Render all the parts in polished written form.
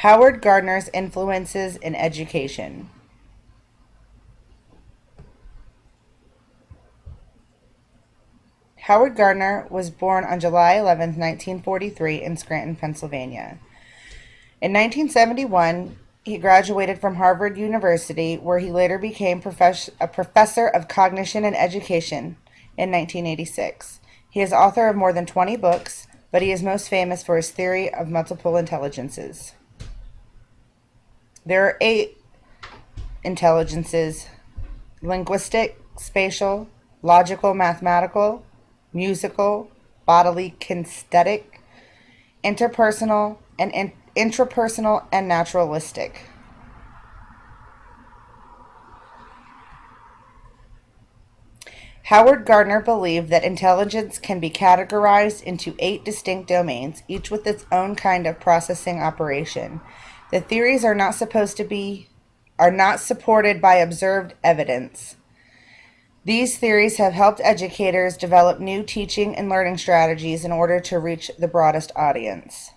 Howard Gardner's influences in education. Howard Gardner was born on July 11, 1943, in Scranton, Pennsylvania. In 1971, he graduated from Harvard University, where he later became a professor of cognition and education in 1986. He is author of more than 20 books, but he is most famous for his theory of multiple intelligences. There are 8 intelligences: linguistic, spatial, logical, mathematical, musical, bodily, kinesthetic, interpersonal, and intrapersonal, and naturalistic. Howard Gardner believed that intelligence can be categorized into 8 distinct domains, each with its own kind of processing operation. The theories are not supported by observed evidence. These theories have helped educators develop new teaching and learning strategies in order to reach the broadest audience.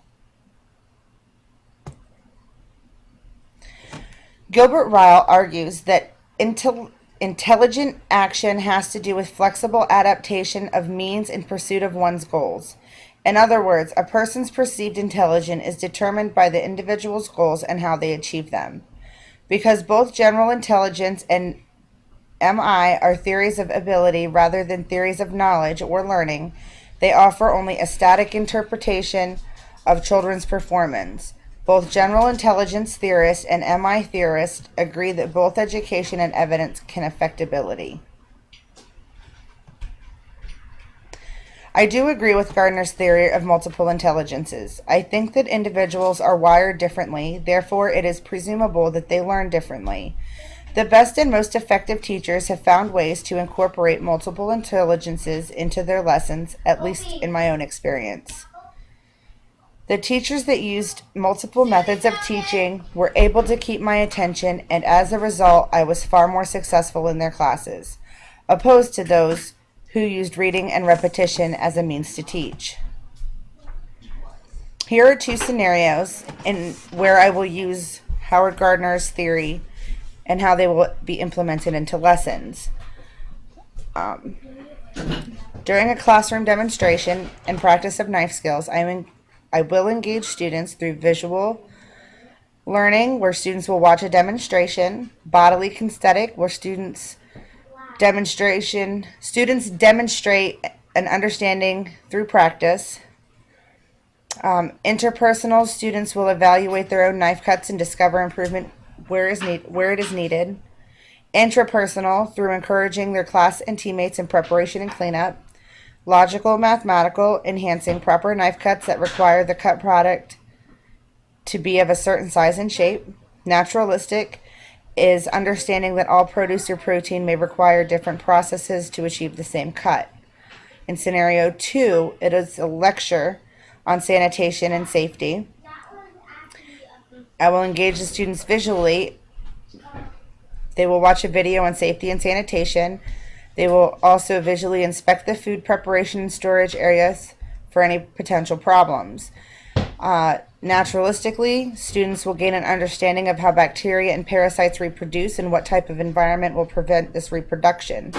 Gilbert Ryle argues that intelligent action has to do with flexible adaptation of means in pursuit of one's goals. In other words, a person's perceived intelligence is determined by the individual's goals and how they achieve them. Because both general intelligence and MI are theories of ability rather than theories of knowledge or learning, they offer only a static interpretation of children's performance. Both general intelligence theorists and MI theorists agree that both education and evidence can affect ability. I do agree with Gardner's theory of multiple intelligences. I think that individuals are wired differently, therefore it is presumable that they learn differently. The best and most effective teachers have found ways to incorporate multiple intelligences into their lessons, at least in my own experience. The teachers that used multiple methods of teaching were able to keep my attention, and as a result, I was far more successful in their classes, opposed to those who used reading and repetition as a means to teach. Here are 2 scenarios in where I will use Howard Gardner's theory and how they will be implemented into lessons. During a classroom demonstration and practice of knife skills, I will engage students through visual learning, where students will watch a demonstration; bodily kinesthetic, where students demonstrate an understanding through practice; interpersonal, students will evaluate their own knife cuts and discover improvement where it is needed; intrapersonal, through encouraging their class and teammates in preparation and cleanup; logical, mathematical, enhancing proper knife cuts that require the cut product to be of a certain size and shape; naturalistic is understanding that all produce or protein may require different processes to achieve the same cut. In scenario 2, it is a lecture on sanitation and safety. I will engage the students visually. They will watch a video on safety and sanitation. They will also visually inspect the food preparation and storage areas for any potential problems. Naturalistically, students will gain an understanding of how bacteria and parasites reproduce and what type of environment will prevent this reproduction.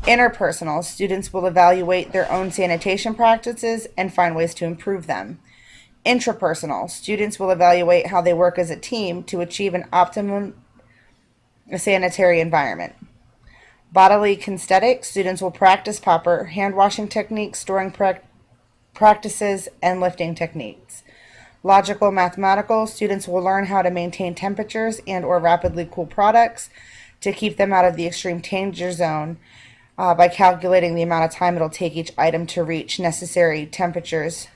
Interpersonal, students will evaluate their own sanitation practices and find ways to improve them. Intrapersonal, students will evaluate how they work as a team to achieve an optimum sanitary environment. Bodily kinesthetic, students will practice proper hand washing techniques, storing practices, and lifting techniques. Logical mathematical, students will learn how to maintain temperatures and or rapidly cool products to keep them out of the extreme danger zone by calculating the amount of time it'll take each item to reach necessary temperatures